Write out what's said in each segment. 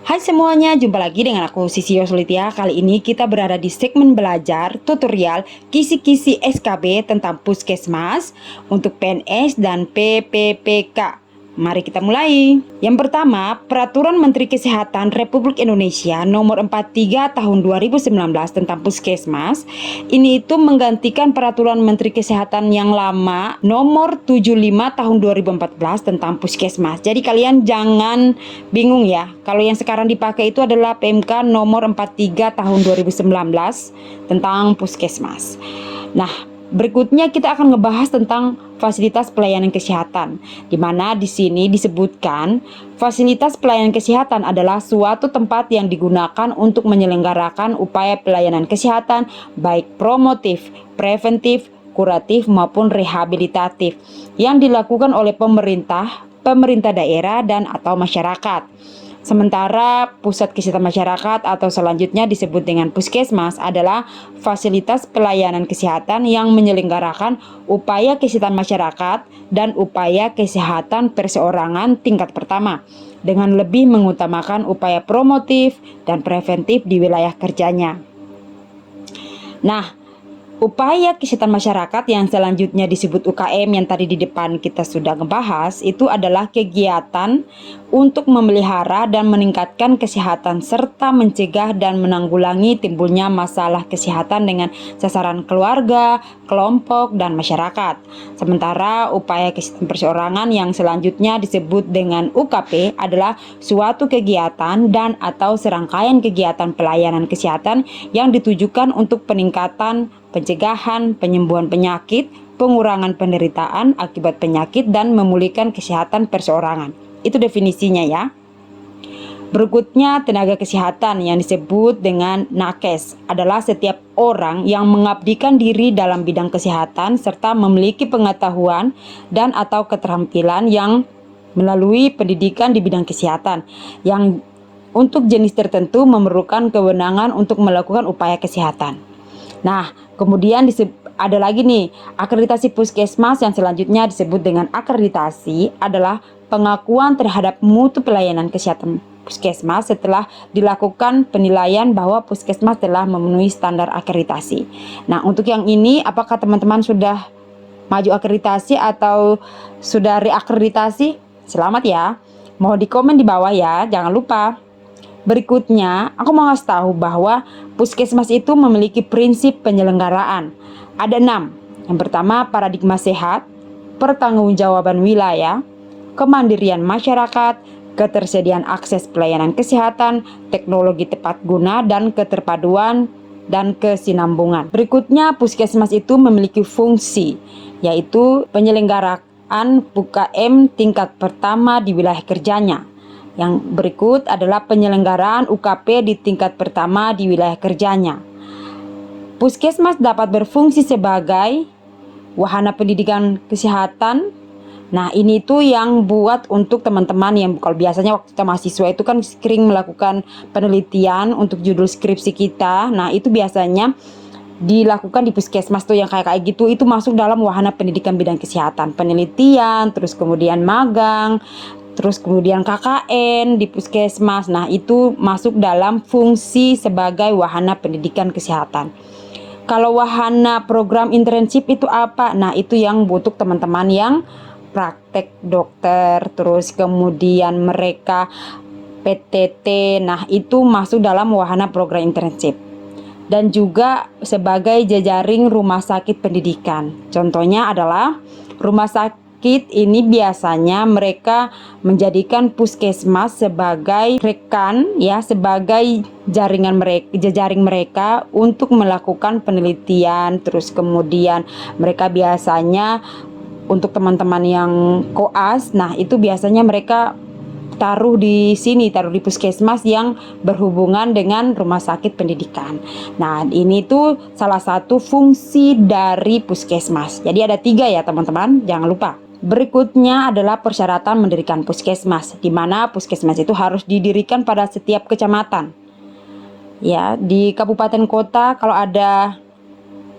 Hai semuanya, jumpa lagi dengan aku Sisi Yoslitia. Kali ini kita berada di segmen belajar tutorial kisi-kisi SKB tentang Puskesmas untuk PNS dan PPPK. Mari kita mulai. Yang pertama, Peraturan Menteri Kesehatan Republik Indonesia Nomor 43 Tahun 2019 tentang Puskesmas. Ini itu menggantikan Peraturan Menteri Kesehatan yang lama Nomor 75 Tahun 2014 tentang Puskesmas. Jadi kalian jangan bingung ya. Kalau yang sekarang dipakai itu adalah PMK Nomor 43 Tahun 2019 tentang Puskesmas. Nah, berikutnya kita akan ngebahas tentang fasilitas pelayanan kesehatan, di mana di sini disebutkan fasilitas pelayanan kesehatan adalah suatu tempat yang digunakan untuk menyelenggarakan upaya pelayanan kesehatan baik promotif, preventif, kuratif maupun rehabilitatif yang dilakukan oleh pemerintah daerah dan atau masyarakat. Sementara pusat kesehatan masyarakat atau selanjutnya disebut dengan puskesmas adalah fasilitas pelayanan kesehatan yang menyelenggarakan upaya kesehatan masyarakat dan upaya kesehatan perseorangan tingkat pertama dengan lebih mengutamakan upaya promotif dan preventif di wilayah kerjanya. Nah, upaya kesehatan masyarakat yang selanjutnya disebut UKM yang tadi di depan kita sudah ngebahas itu adalah kegiatan untuk memelihara dan meningkatkan kesehatan serta mencegah dan menanggulangi timbulnya masalah kesehatan dengan sasaran keluarga, kelompok, dan masyarakat. Sementara upaya kesehatan perseorangan yang selanjutnya disebut dengan UKP adalah suatu kegiatan dan atau serangkaian kegiatan pelayanan kesehatan yang ditujukan untuk peningkatan pencegahan, penyembuhan penyakit, pengurangan penderitaan akibat penyakit, dan memulihkan kesehatan perseorangan. Itu definisinya ya. Berikutnya, tenaga kesehatan yang disebut dengan nakes adalah setiap orang yang mengabdikan diri dalam bidang kesehatan serta memiliki pengetahuan dan atau keterampilan yang melalui pendidikan di bidang kesehatan yang untuk jenis tertentu memerlukan kewenangan untuk melakukan upaya kesehatan. Nah, kemudian ada lagi nih, akreditasi puskesmas yang selanjutnya disebut dengan akreditasi adalah pengakuan terhadap mutu pelayanan kesehatan puskesmas setelah dilakukan penilaian bahwa puskesmas telah memenuhi standar akreditasi. Nah, untuk yang ini apakah teman-teman sudah maju akreditasi atau sudah reakreditasi? Selamat ya. Mohon di komen di bawah ya, jangan lupa. Berikutnya, aku mau ngasih tahu bahwa puskesmas itu memiliki prinsip penyelenggaraan. Ada 6. Yang pertama, paradigma sehat, pertanggungjawaban wilayah, kemandirian masyarakat, ketersediaan akses pelayanan kesehatan, teknologi tepat guna, dan keterpaduan dan kesinambungan. Berikutnya, puskesmas itu memiliki fungsi, yaitu penyelenggaraan UKM tingkat pertama di wilayah kerjanya. Yang berikut adalah penyelenggaraan UKP di tingkat pertama di wilayah kerjanya. Puskesmas dapat berfungsi sebagai wahana pendidikan kesehatan. Nah, ini tuh yang buat untuk teman-teman yang kalau biasanya waktu kita mahasiswa itu kan sering melakukan penelitian untuk judul skripsi kita. Nah, itu biasanya dilakukan di puskesmas tuh yang kayak gitu, itu masuk dalam wahana pendidikan bidang kesehatan, penelitian, terus kemudian magang, terus kemudian KKN di puskesmas. Nah, itu masuk dalam fungsi sebagai wahana pendidikan kesehatan. Kalau wahana program internship itu apa? Nah, itu yang butuh teman-teman yang praktek dokter, terus kemudian mereka PTT. Nah, itu masuk dalam wahana program internship. Dan juga sebagai jejaring rumah sakit pendidikan. Contohnya adalah rumah sakit ini biasanya mereka menjadikan puskesmas sebagai rekan ya, sebagai jejaring mereka untuk melakukan penelitian. Terus kemudian mereka biasanya untuk teman-teman yang koas, nah itu biasanya mereka taruh di puskesmas yang berhubungan dengan rumah sakit pendidikan. Nah, ini tuh salah satu fungsi dari puskesmas. Jadi ada 3 ya teman-teman, jangan lupa. Berikutnya adalah persyaratan mendirikan puskesmas, di mana puskesmas itu harus didirikan pada setiap kecamatan. Ya, di kabupaten kota kalau ada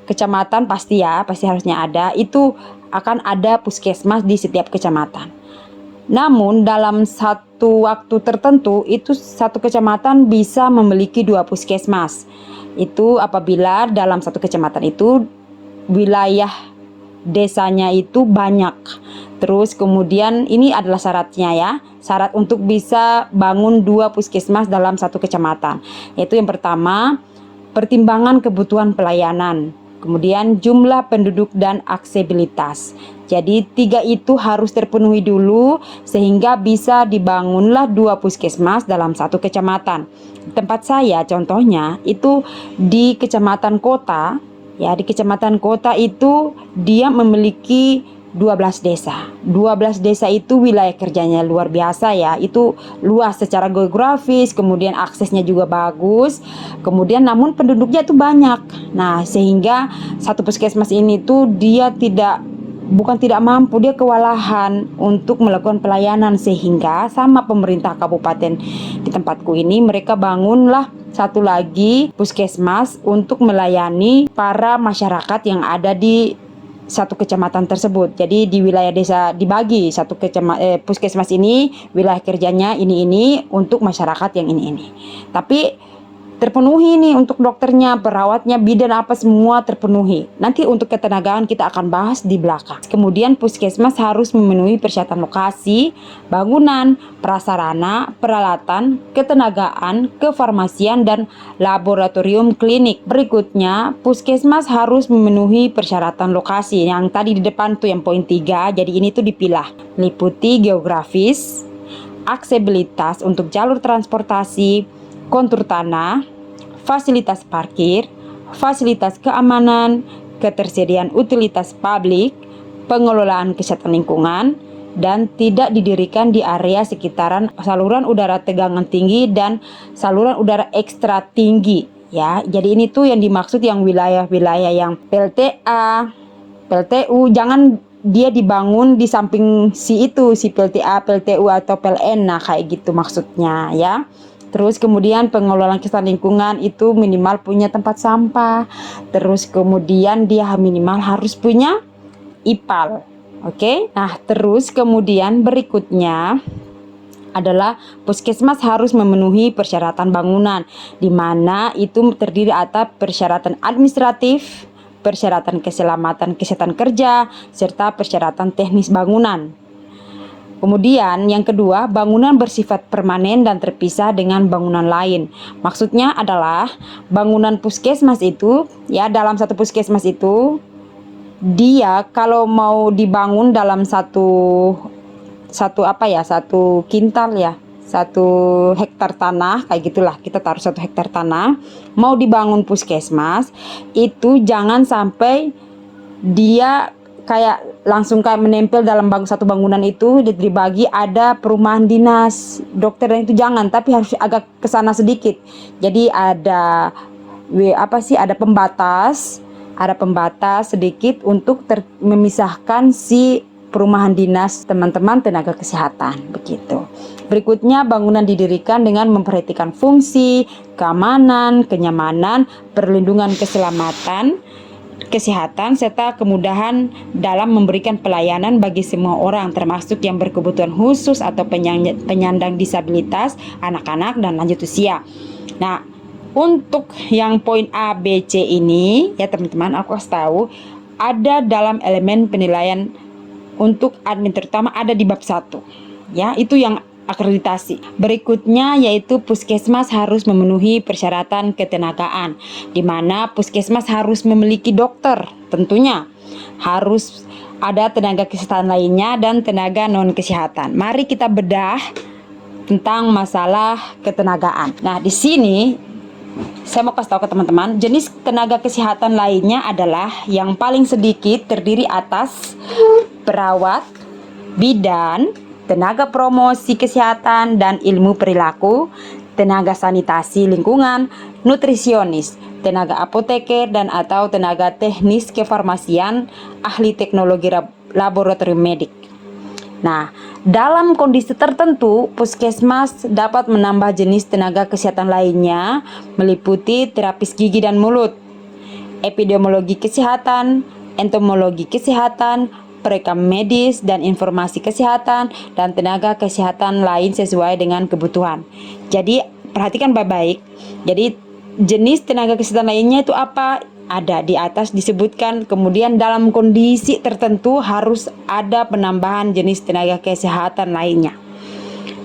kecamatan pasti harusnya ada, itu akan ada puskesmas di setiap kecamatan. Namun dalam satu waktu tertentu itu satu kecamatan bisa memiliki 2 puskesmas. Itu apabila dalam satu kecamatan itu wilayah desanya itu banyak. Terus kemudian ini adalah syaratnya ya. Syarat untuk bisa bangun 2 puskesmas dalam satu kecamatan. Yaitu yang pertama, pertimbangan kebutuhan pelayanan. Kemudian jumlah penduduk dan aksesibilitas. Jadi 3 itu harus terpenuhi dulu sehingga bisa dibangunlah 2 puskesmas dalam satu kecamatan. Tempat saya contohnya itu di kecamatan kota. Ya, di kecamatan kota itu dia memiliki 12 desa. 12 desa itu wilayah kerjanya luar biasa ya. Itu luas secara geografis, kemudian aksesnya juga bagus. Kemudian namun penduduknya itu banyak. Nah, sehingga satu puskesmas ini tuh dia bukan tidak mampu, dia kewalahan untuk melakukan pelayanan, sehingga sama pemerintah kabupaten di tempatku ini mereka bangunlah satu lagi puskesmas untuk melayani para masyarakat yang ada di satu kecamatan tersebut. Jadi di wilayah desa dibagi satu puskesmas ini wilayah kerjanya ini untuk masyarakat yang ini. Tapi terpenuhi nih untuk dokternya, perawatnya, bidan apa semua terpenuhi. Nanti untuk ketenagaan kita akan bahas di belakang. Kemudian puskesmas harus memenuhi persyaratan lokasi, bangunan, prasarana, peralatan, ketenagaan, kefarmasian, dan laboratorium klinik. Berikutnya, puskesmas harus memenuhi persyaratan lokasi. Yang tadi di depan tuh yang poin 3, jadi ini tuh dipilah. Liputi geografis, aksesibilitas untuk jalur transportasi, kontur tanah, fasilitas parkir, fasilitas keamanan, ketersediaan utilitas publik, pengelolaan kesehatan lingkungan, dan tidak didirikan di area sekitaran saluran udara tegangan tinggi dan saluran udara ekstra tinggi. Ya, jadi ini tuh yang dimaksud yang wilayah-wilayah yang PLTA, PLTU, jangan dia dibangun di samping si PLTA, PLTU atau PLN. Nah, kayak gitu maksudnya ya. Terus kemudian pengelolaan kesehatan lingkungan itu minimal punya tempat sampah. Terus kemudian dia minimal harus punya IPAL. Oke? Nah, terus kemudian berikutnya adalah puskesmas harus memenuhi persyaratan bangunan, di mana itu terdiri atas persyaratan administratif, persyaratan keselamatan kesehatan kerja, serta persyaratan teknis bangunan. Kemudian yang kedua, bangunan bersifat permanen dan terpisah dengan bangunan lain. Maksudnya adalah bangunan puskesmas itu, ya dalam satu puskesmas itu, dia kalau mau dibangun dalam satu kintal ya, 1 hektar tanah, kayak gitulah, kita taruh 1 hektar tanah, mau dibangun puskesmas, itu jangan sampai dia kayak langsung kayak menempel dalam satu bangunan itu dibagi ada perumahan dinas dokter, dan itu jangan, tapi harus agak kesana sedikit. Jadi ada ada pembatas sedikit untuk memisahkan si perumahan dinas teman-teman tenaga kesehatan begitu. Berikutnya, bangunan didirikan dengan memperhatikan fungsi, keamanan, kenyamanan, perlindungan keselamatan, kesehatan, serta kemudahan dalam memberikan pelayanan bagi semua orang, termasuk yang berkebutuhan khusus atau penyandang disabilitas, anak-anak, dan lanjut usia. Nah, untuk yang poin A, B, C ini ya teman-teman, aku kasih tahu ada dalam elemen penilaian untuk admin, terutama ada di bab 1. Ya, itu yang akreditasi. Berikutnya yaitu puskesmas harus memenuhi persyaratan ketenagaan, di mana puskesmas harus memiliki dokter, tentunya harus ada tenaga kesehatan lainnya dan tenaga non kesehatan. Mari kita bedah tentang masalah ketenagaan. Nah, di sini saya mau kasih tahu ke teman-teman, jenis tenaga kesehatan lainnya adalah yang paling sedikit terdiri atas perawat, bidan, tenaga promosi kesehatan dan ilmu perilaku, tenaga sanitasi lingkungan, nutrisionis, tenaga apoteker dan atau tenaga teknis kefarmasian, ahli teknologi laboratorium medik. Nah, dalam kondisi tertentu, puskesmas dapat menambah jenis tenaga kesehatan lainnya, meliputi terapis gigi dan mulut, epidemiologi kesehatan, entomologi kesehatan, perekam medis, dan informasi kesehatan dan tenaga kesehatan lain sesuai dengan kebutuhan. Jadi perhatikan baik-baik. Jadi jenis tenaga kesehatan lainnya itu apa? Ada di atas disebutkan. Kemudian dalam kondisi tertentu harus ada penambahan jenis tenaga kesehatan lainnya.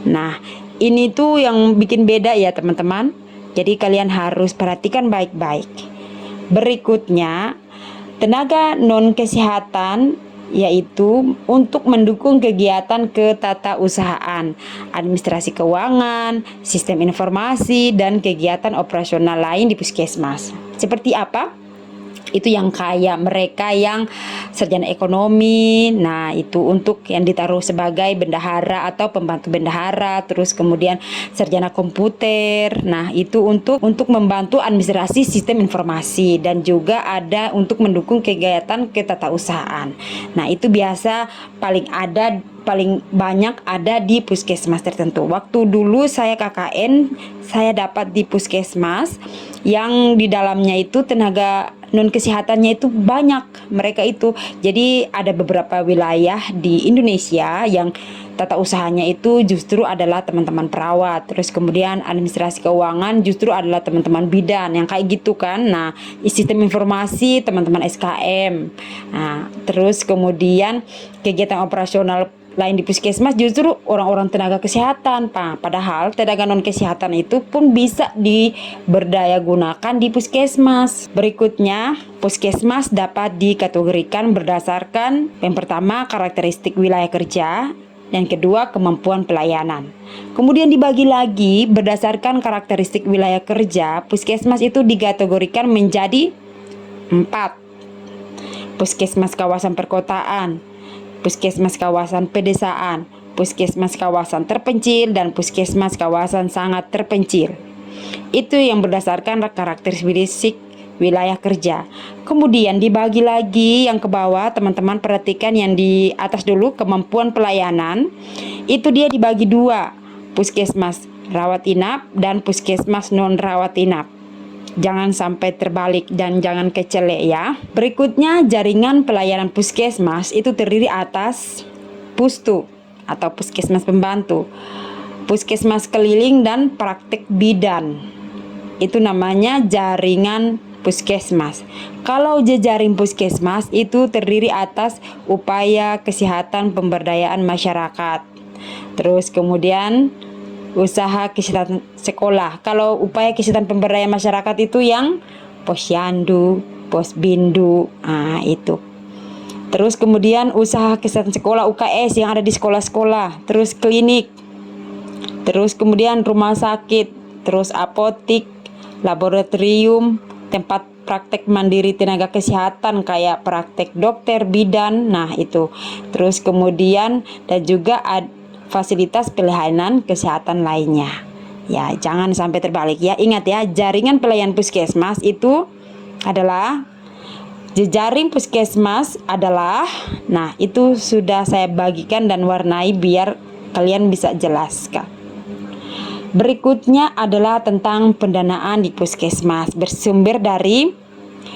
Nah, ini tuh yang bikin beda ya teman-teman. Jadi kalian harus perhatikan baik-baik. Berikutnya, tenaga non kesehatan yaitu untuk mendukung kegiatan ketatausahaan, administrasi keuangan, sistem informasi, dan kegiatan operasional lain di puskesmas. Seperti apa? Itu yang kayak mereka yang sarjana ekonomi, nah itu untuk yang ditaruh sebagai bendahara atau pembantu bendahara, terus kemudian sarjana komputer, nah itu untuk membantu administrasi sistem informasi, dan juga ada untuk mendukung kegiatan ketatausahaan. Nah itu biasa paling banyak ada di puskesmas tertentu. Waktu dulu saya KKN, saya dapat di puskesmas yang di dalamnya itu tenaga non kesehatannya itu banyak mereka itu. Jadi ada beberapa wilayah di Indonesia yang tata usahanya itu justru adalah teman-teman perawat, terus kemudian administrasi keuangan justru adalah teman-teman bidan yang kayak gitu kan. Nah, sistem informasi teman-teman SKM. Nah, terus kemudian kegiatan operasional lain di puskesmas justru orang-orang tenaga kesehatan, Pak. Padahal tenaga non kesehatan itu pun bisa diberdaya gunakan di puskesmas. Berikutnya, puskesmas dapat dikategorikan berdasarkan yang pertama karakteristik wilayah kerja, yang kedua kemampuan pelayanan. Kemudian dibagi lagi berdasarkan karakteristik wilayah kerja, puskesmas itu dikategorikan menjadi 4. Puskesmas kawasan perkotaan, puskesmas kawasan pedesaan, puskesmas kawasan terpencil, dan puskesmas kawasan sangat terpencil. Itu yang berdasarkan karakteristik wilayah kerja. Kemudian dibagi lagi yang ke bawah, teman-teman perhatikan yang di atas dulu, kemampuan pelayanan. Itu dia dibagi 2, puskesmas rawat inap dan puskesmas non rawat inap. Jangan sampai terbalik dan jangan kecele ya. Berikutnya, jaringan pelayanan puskesmas itu terdiri atas pustu atau puskesmas pembantu, puskesmas keliling, dan praktek bidan. Itu namanya jaringan puskesmas. Kalau jejaring puskesmas itu terdiri atas upaya kesehatan pemberdayaan masyarakat. Terus kemudian usaha kesehatan sekolah. Kalau upaya kesehatan pemberdayaan masyarakat itu yang posyandu, posbindu, itu. Terus kemudian usaha kesehatan sekolah UKS yang ada di sekolah-sekolah, terus klinik, terus kemudian rumah sakit, terus apotik, laboratorium, tempat praktek mandiri tenaga kesehatan kayak praktek dokter, bidan, nah itu. Terus kemudian dan juga fasilitas pelayanan kesehatan lainnya. Ya, jangan sampai terbalik ya. Ingat ya, jaringan pelayanan puskesmas itu adalah jejaring puskesmas adalah, nah itu sudah saya bagikan dan warnai biar kalian bisa jelaskan. Berikutnya adalah tentang pendanaan di puskesmas, bersumber dari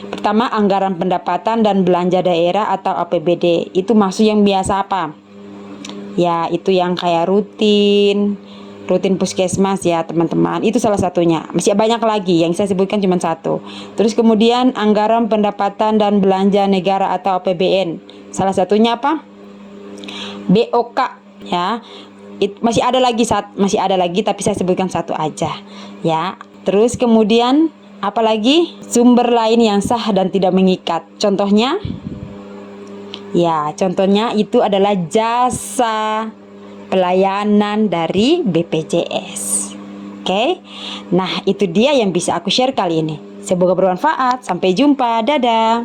pertama anggaran pendapatan dan belanja daerah atau APBD. Itu maksud yang biasa apa? Ya, itu yang kayak rutin puskesmas ya teman-teman. Itu salah satunya. Masih banyak lagi, yang saya sebutkan cuma satu. Terus kemudian anggaran pendapatan dan belanja negara atau APBN. Salah satunya apa? BOK ya. Masih ada lagi tapi saya sebutkan satu aja ya. Terus kemudian apalagi sumber lain yang sah dan tidak mengikat. Contohnya itu adalah jasa pelayanan dari BPJS. Oke. Nah, itu dia yang bisa aku share kali ini. Semoga bermanfaat. Sampai jumpa. Dadah.